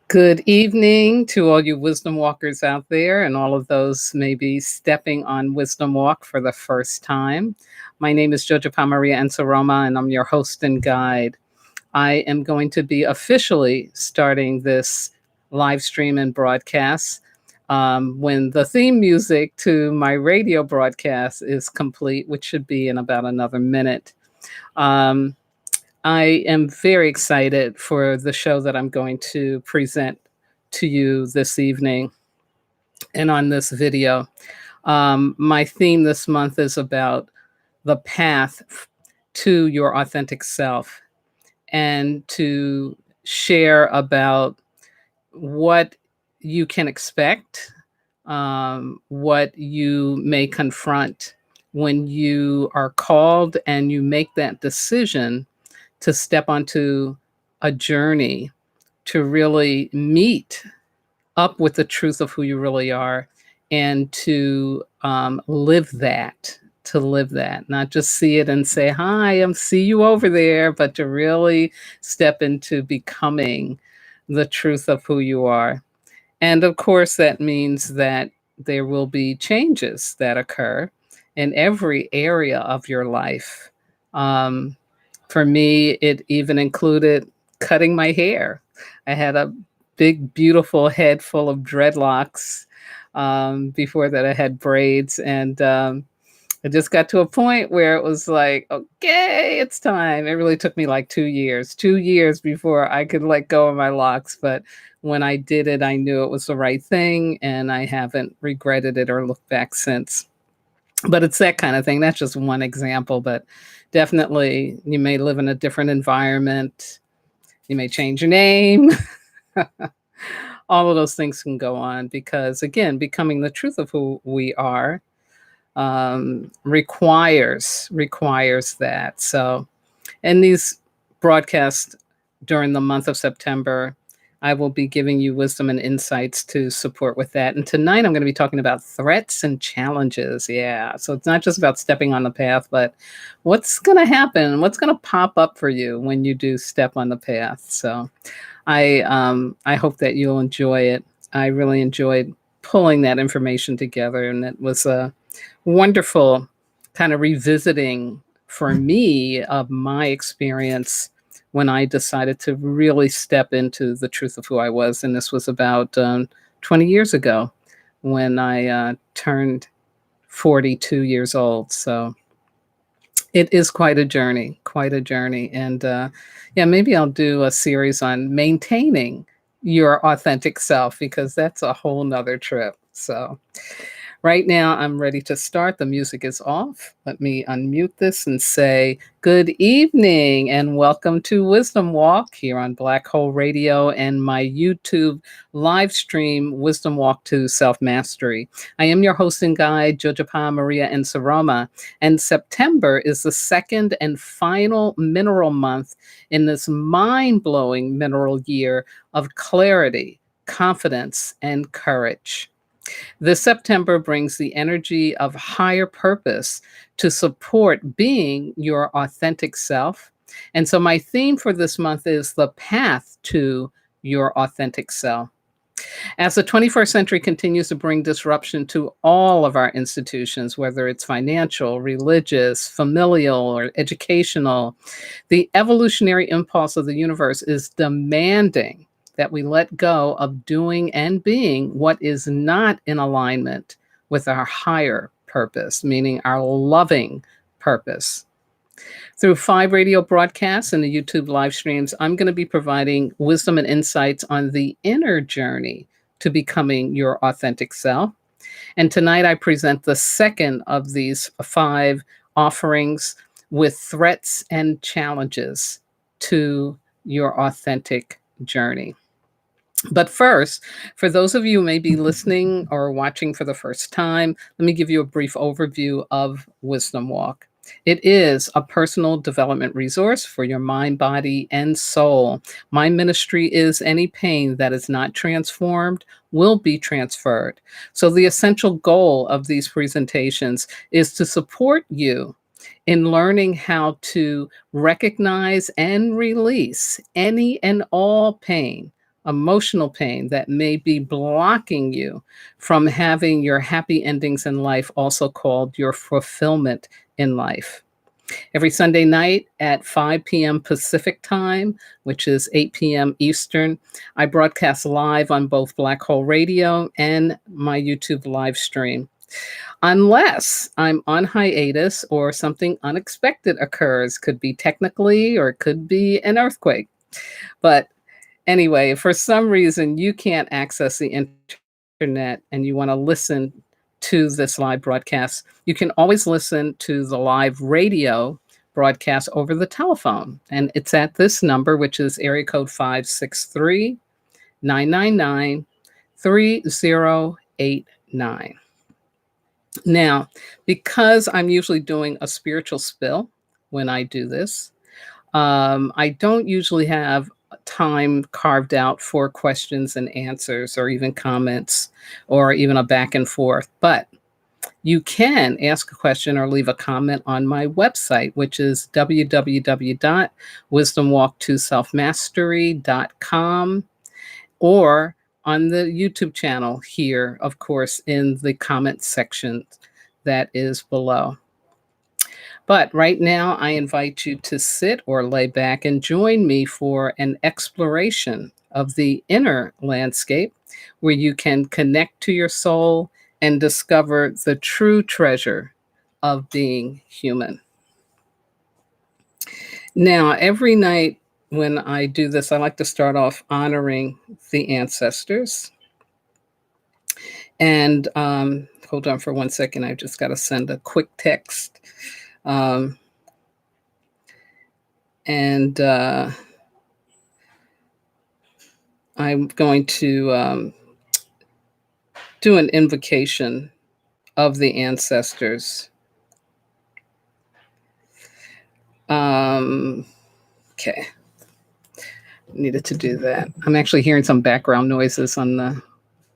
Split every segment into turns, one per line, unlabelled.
Good evening to all you wisdom walkers out there and all of those maybe stepping on Wisdom Walk for the first time. My name is Jojopahmaria Nsoroma, and I'm your host and guide. I am going to be officially starting this live stream and broadcast when the theme music to my radio broadcast is complete, which should be in about another minute. Um, I am very excited for the show that I'm going to present to you this evening and on this video. My theme this month is about the path to your authentic self and to share about what you can expect, what you may confront when you are called and you make that decision to step onto a journey to really meet up with the truth of who you really are and to live that, not just see it and say, hi, I'm see you over there, but to really step into becoming the truth of who you are. And of course, that means that there will be changes that occur in every area of your life. Um, for me, it even included cutting my hair. I had a big, beautiful head full of dreadlocks. Before that, I had braids, and it just got to a point where it was like, okay, it's time. It really took me like 2 years, 2 years before I could let go of my locks. But when I did it, I knew it was the right thing, and I haven't regretted it or looked back since. But it's that kind of thing. That's just one example, but definitely you may live in a different environment. You may change your name. All of those things can go on because, again, becoming the truth of who we are requires that. So, in these broadcasts during the month of September, I will be giving you wisdom and insights to support with that. And tonight I'm going to be talking about threats and challenges. Yeah. So it's not just about stepping on the path, but what's going to happen? What's going to pop up for you when you do step on the path? So I hope that you'll enjoy it. I really enjoyed pulling that information together, and it was a wonderful kind of revisiting for me of my experience when I decided to really step into the truth of who I was. And this was about 20 years ago when I turned 42 years old. So it is quite a journey, quite a journey. And yeah, maybe I'll do a series on maintaining your authentic self because that's a whole nother trip. So right now, I'm ready to start. The music is off. Let me unmute this and say good evening and welcome to Wisdom Walk here on Black Hole Radio and my YouTube live stream, Wisdom Walk to Self Mastery. I am your host and guide, Jojopahmaria Nsoroma, and September is the second and final mineral month in this mind blowing mineral year of clarity, confidence, and courage. This September brings the energy of higher purpose to support being your authentic self. And so, my theme for this month is the path to your authentic self. As the 21st century continues to bring disruption to all of our institutions, whether it's financial, religious, familial, or educational, the evolutionary impulse of the universe is demanding that we let go of doing and being what is not in alignment with our higher purpose, meaning our loving purpose. Through 5 radio broadcasts and the YouTube live streams, I'm going to be providing wisdom and insights on the inner journey to becoming your authentic self. And tonight I present the second of these 5 offerings with threats and challenges to your authentic journey. But first, for those of you who may be listening or watching for the first time, let me give you a brief overview of Wisdom Walk. It is a personal development resource for your mind, body, and soul. My ministry is any pain that is not transformed will be transferred. So, the essential goal of these presentations is to support you in learning how to recognize and release any and all pain emotional pain that may be blocking you from having your happy endings in life, also called your fulfillment in life. Every Sunday night at 5 p.m. Pacific time, which is 8 p.m. Eastern, I broadcast live on both Black Hole Radio and my YouTube live stream. Unless I'm on hiatus or something unexpected occurs, could be technically or it could be an earthquake. But anyway, if for some reason you can't access the internet and you want to listen to this live broadcast, you can always listen to the live radio broadcast over the telephone. And it's at this number, which is area code 563-999-3089. Now, because I'm usually doing a spiritual spill when I do this, I don't usually have time carved out for questions and answers or even comments or even a back and forth. But you can ask a question or leave a comment on my website, which is www.wisdomwalk2selfmastery.com, or on the YouTube channel here, of course, in the comment section that is below. But right now, I invite you to sit or lay back and join me for an exploration of the inner landscape where you can connect to your soul and discover the true treasure of being human. Now, every night when I do this, I like to start off honoring the ancestors. And hold on for 1 second. I've just got to send a quick text. And I'm going to do an invocation of the ancestors. Okay. Needed to do that. I'm actually hearing some background noises on the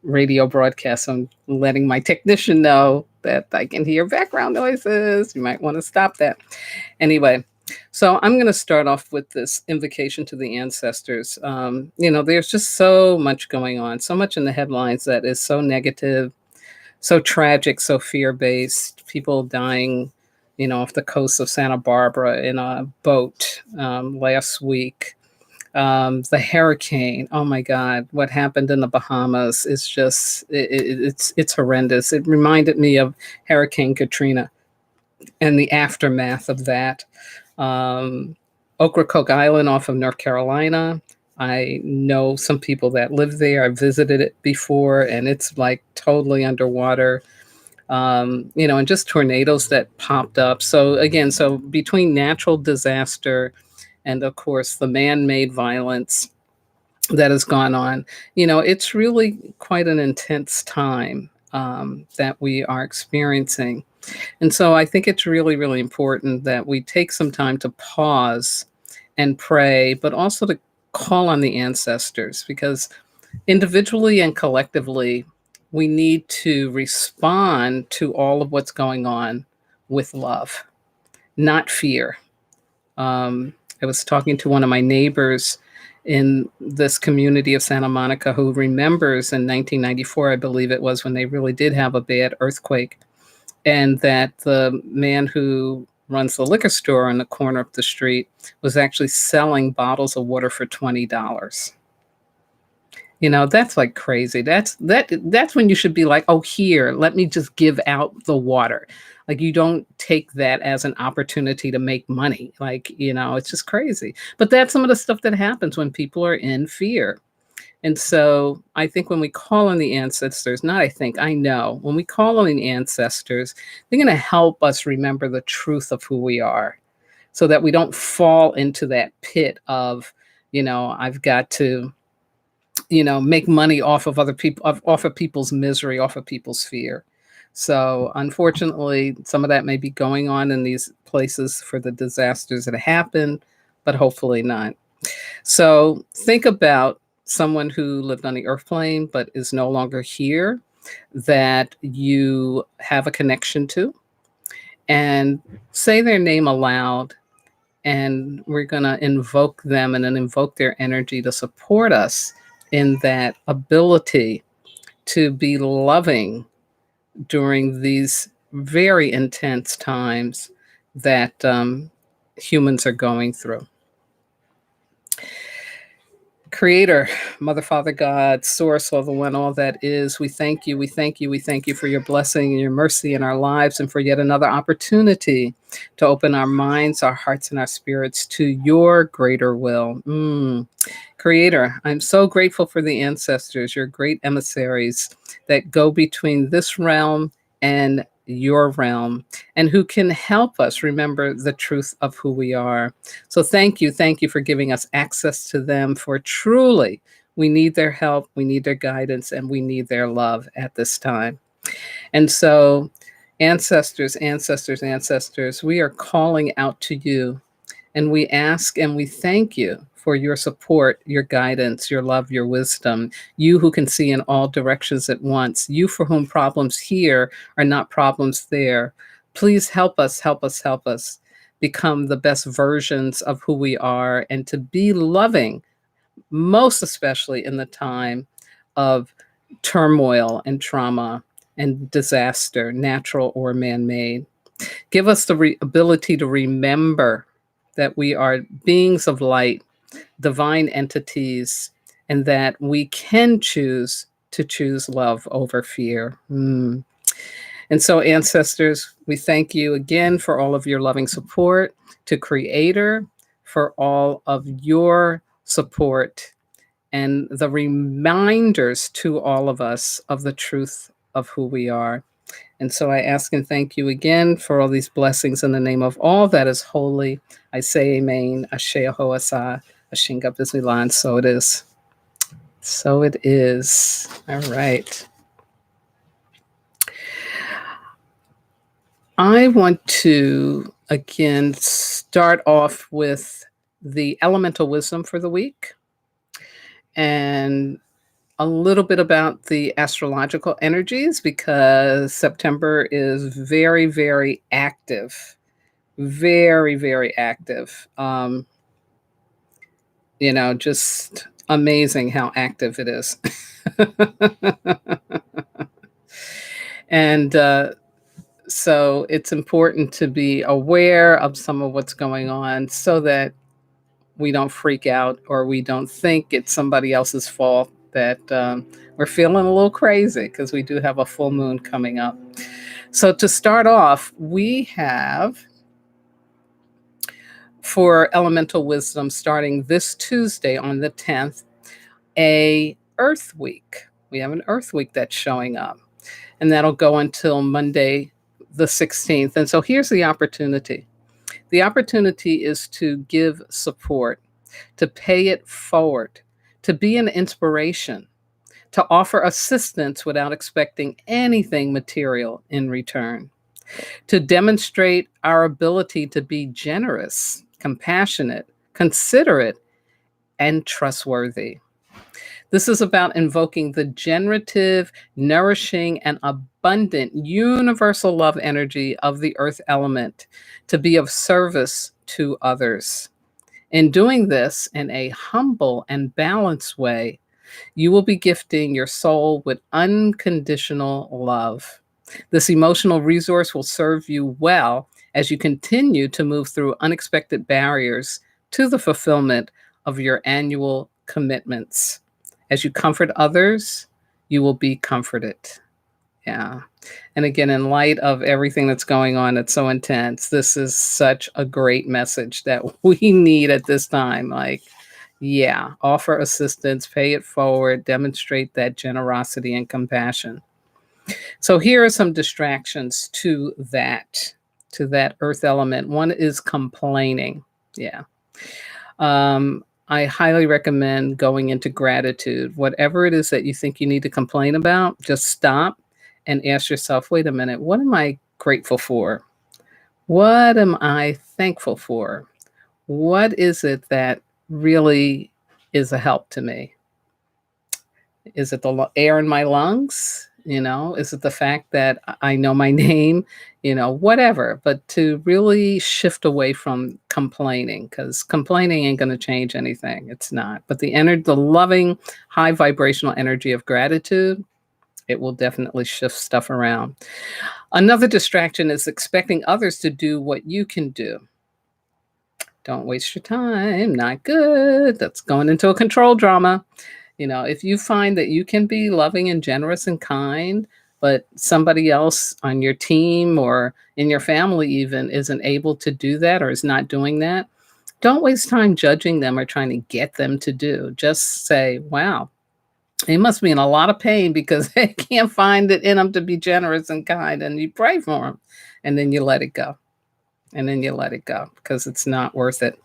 radio broadcast. I'm letting my technician know that I can hear background noises. You might want to stop that. Anyway, so I'm going to start off with this invocation to the ancestors. There's just so much going on, so much in the headlines that is so negative, so tragic, so fear-based. People dying, off the coast of Santa Barbara in a boat last week. The hurricane, oh my God, what happened in the Bahamas is just, it's horrendous. It reminded me of Hurricane Katrina and the aftermath of that. Ocracoke Island off of North Carolina. I know some people that live there. I visited it before, and it's like totally underwater. And just tornadoes that popped up. So between natural disaster and of course the man-made violence that has gone on, it's really quite an intense time that we are experiencing. And so I think it's really, really important that we take some time to pause and pray, but also to call on the ancestors, because individually and collectively, we need to respond to all of what's going on with love, not fear. I was talking to one of my neighbors in this community of Santa Monica who remembers in 1994, I believe it was, when they really did have a bad earthquake, and that the man who runs the liquor store on the corner of the street was actually selling bottles of water for $20. That's like crazy. That's when you should be like, oh, here, let me just give out the water. Like, you don't take that as an opportunity to make money. Like, it's just crazy. But that's some of the stuff that happens when people are in fear. And so I think when we call on the ancestors, I know, when we call on the ancestors, they're going to help us remember the truth of who we are, so that we don't fall into that pit of, I've got to, make money off of other people, off of people's misery, off of people's fear. So unfortunately, some of that may be going on in these places for the disasters that happen, but hopefully not. So think about someone who lived on the earth plane but is no longer here, that you have a connection to, and say their name aloud. And we're going to invoke them and then invoke their energy to support us in that ability to be loving during these very intense times that humans are going through. Creator, Mother, Father, God, Source, all the one, all that is, we thank you, we thank you, we thank you for your blessing and your mercy in our lives and for yet another opportunity to open our minds, our hearts, and our spirits to your greater will. Creator, I'm so grateful for the ancestors, your great emissaries that go between this realm and your realm, and who can help us remember the truth of who we are. So thank you for giving us access to them, for truly we need their help, we need their guidance, and we need their love at this time. And so, ancestors, ancestors, ancestors, we are calling out to you, and we ask and we thank you for your support, your guidance, your love, your wisdom. You who can see in all directions at once. You for whom problems here are not problems there. Please help us, help us, help us become the best versions of who we are and to be loving, most especially in the time of turmoil and trauma and disaster, natural or man made. Give us the ability to remember that we are beings of light, divine entities, and that we can choose to choose love over fear. And so, ancestors, we thank you again for all of your loving support, to Creator for all of your support and the reminders to all of us of the truth of who we are. And so I ask and thank you again for all these blessings in the name of all that is holy. I say amen. Ashe Ahoasa, Ashinga Bismilan. So it is. So it is. All right. I want to again start off with the elemental wisdom for the week and a little bit about the astrological energies, because September is very, very active. Very, very active. Just amazing how active it is. And so it's important to be aware of some of what's going on so that we don't freak out or we don't think it's somebody else's fault that we're feeling a little crazy, because we do have a full moon coming up. So to start off, we have, for elemental wisdom, starting this Tuesday on the 10th, a Earth Week. We have an Earth Week that's showing up, and that'll go until Monday the 16th. And so here's the opportunity. The opportunity is to give support, to pay it forward, to be an inspiration, to offer assistance without expecting anything material in return, to demonstrate our ability to be generous, compassionate, considerate, and trustworthy. This is about invoking the generative, nourishing, and abundant universal love energy of the earth element to be of service to others. In doing this in a humble and balanced way, you will be gifting your soul with unconditional love. This emotional resource will serve you well as you continue to move through unexpected barriers to the fulfillment of your annual commitments. As you comfort others, you will be comforted. Yeah. And again, in light of everything that's going on, that's so intense, this is such a great message that we need at this time. Like, yeah, offer assistance, pay it forward, demonstrate that generosity and compassion. So here are some distractions to that earth element. One is complaining. Yeah. I highly recommend going into gratitude. Whatever it is that you think you need to complain about, just stop and ask yourself, wait a minute, what am I grateful for? What am I thankful for? What is it that really is a help to me? Is it the air in my lungs? Is it the fact that I know my name? Whatever, but to really shift away from complaining, because complaining ain't gonna change anything. It's not. But the loving, high vibrational energy of gratitude, it will definitely shift stuff around. Another distraction is expecting others to do what you can do. Don't waste your time. Not good. That's going into a control drama. If you find that you can be loving and generous and kind, but somebody else on your team or in your family even isn't able to do that or is not doing that, don't waste time judging them or trying to get them to do. Just say, wow, they must be in a lot of pain because they can't find it in them to be generous and kind. And you pray for them and then you let it go. And then you let it go because it's not worth it.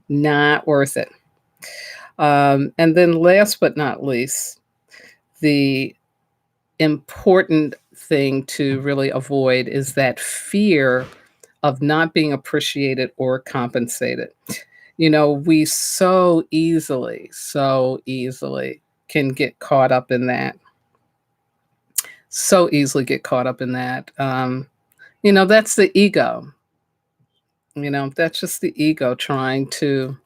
Not worth it. And then last but not least, the important thing to really avoid is that fear of not being appreciated or compensated. We so easily can get caught up in that. So easily get caught up in that. That's the ego. That's just the ego trying to,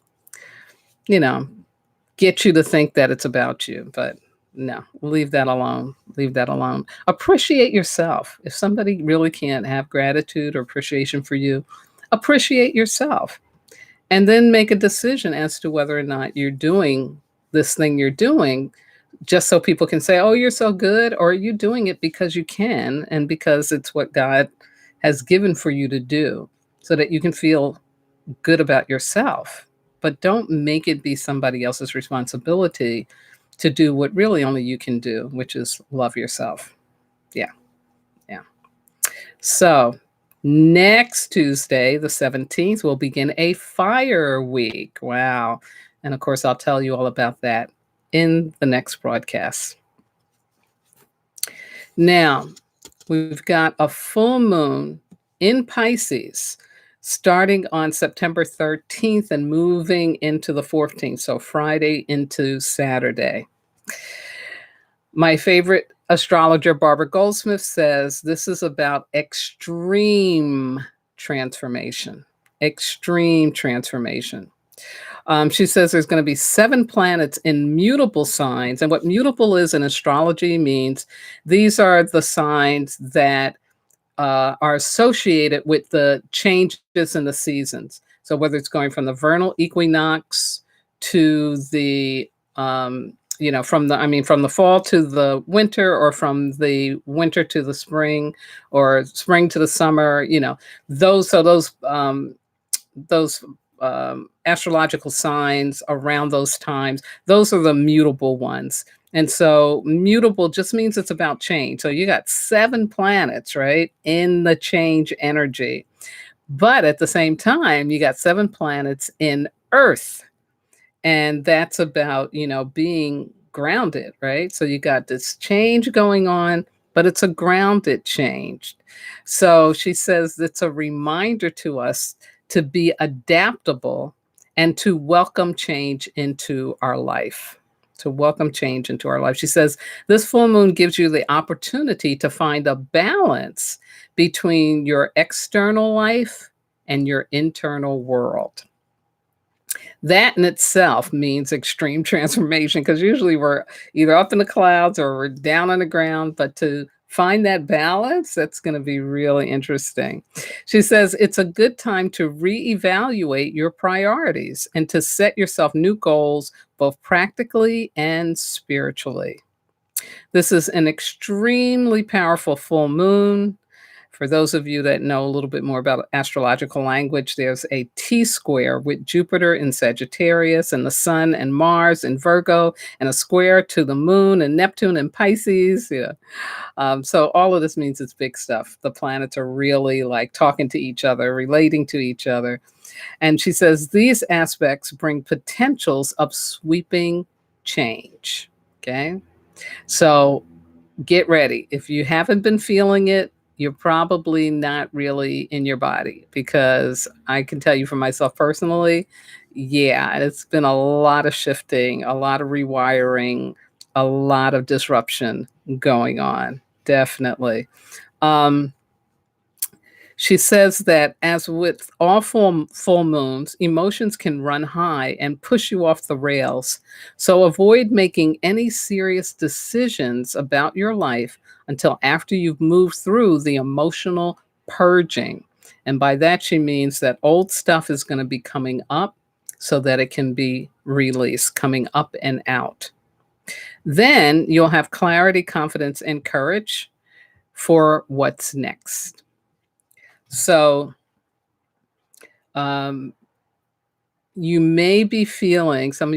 you know, get you to think that it's about you. But no, leave that alone. Leave that alone. Appreciate yourself. If somebody really can't have gratitude or appreciation for you, appreciate yourself. And then make a decision as to whether or not you're doing this thing you're doing just so people can say, oh, you're so good, or are you doing it because you can and because it's what God has given for you to do so that you can feel good about yourself. But don't make it be somebody else's responsibility to do what really only you can do, which is love yourself. Yeah. Yeah. So next Tuesday, the 17th, we'll begin a fire week. Wow. And of course, I'll tell you all about that in the next broadcast. Now, we've got a full moon in Pisces starting on September 13th and moving into the 14th, so Friday into Saturday. My favorite astrologer, Barbara Goldsmith, says this is about extreme transformation. Extreme transformation. She says there's going to be 7 planets in mutable signs. And what mutable is in astrology means these are the signs that are associated with the changes in the seasons. So whether it's going from the vernal equinox to the from the fall to the winter, or from the winter to the spring, or spring to the summer, those astrological signs around those times, those are the mutable ones. And so mutable just means it's about change. So you got 7 planets, right, in the change energy. But at the same time, you got 7 planets in Earth. And that's about, being grounded, right? So you got this change going on, but it's a grounded change. So she says it's a reminder to us to be adaptable and to welcome change into our life. To welcome change into our life. She says this full moon gives you the opportunity to find a balance between your external life and your internal world. That in itself means extreme transformation, because usually we're either up in the clouds or we're down on the ground. But to find that balance, that's going to be really interesting. She says it's a good time to reevaluate your priorities and to set yourself new goals, both practically and spiritually. This is an extremely powerful full moon. For those of you that know a little bit more about astrological language, there's a T square with Jupiter in Sagittarius and the Sun and Mars in Virgo, and a square to the Moon and Neptune in Pisces. Yeah. So all of this means it's big stuff. The planets are really like talking to each other, relating to each other. And she says these aspects bring potentials of sweeping change. Okay. So get ready. If you haven't been feeling it, you're probably not really in your body, because I can tell you for myself personally, yeah, it's been a lot of shifting, a lot of rewiring, a lot of disruption going on. definitely. Um, She says that as with all full moons, emotions can run high and push you off the rails. So avoid making any serious decisions about your life until after you've moved through the emotional purging. And by that, she means that old stuff is going to be coming up so that it can be released, coming up and out. Then you'll have clarity, confidence, and courage for what's next. So, um, you may be feeling, some of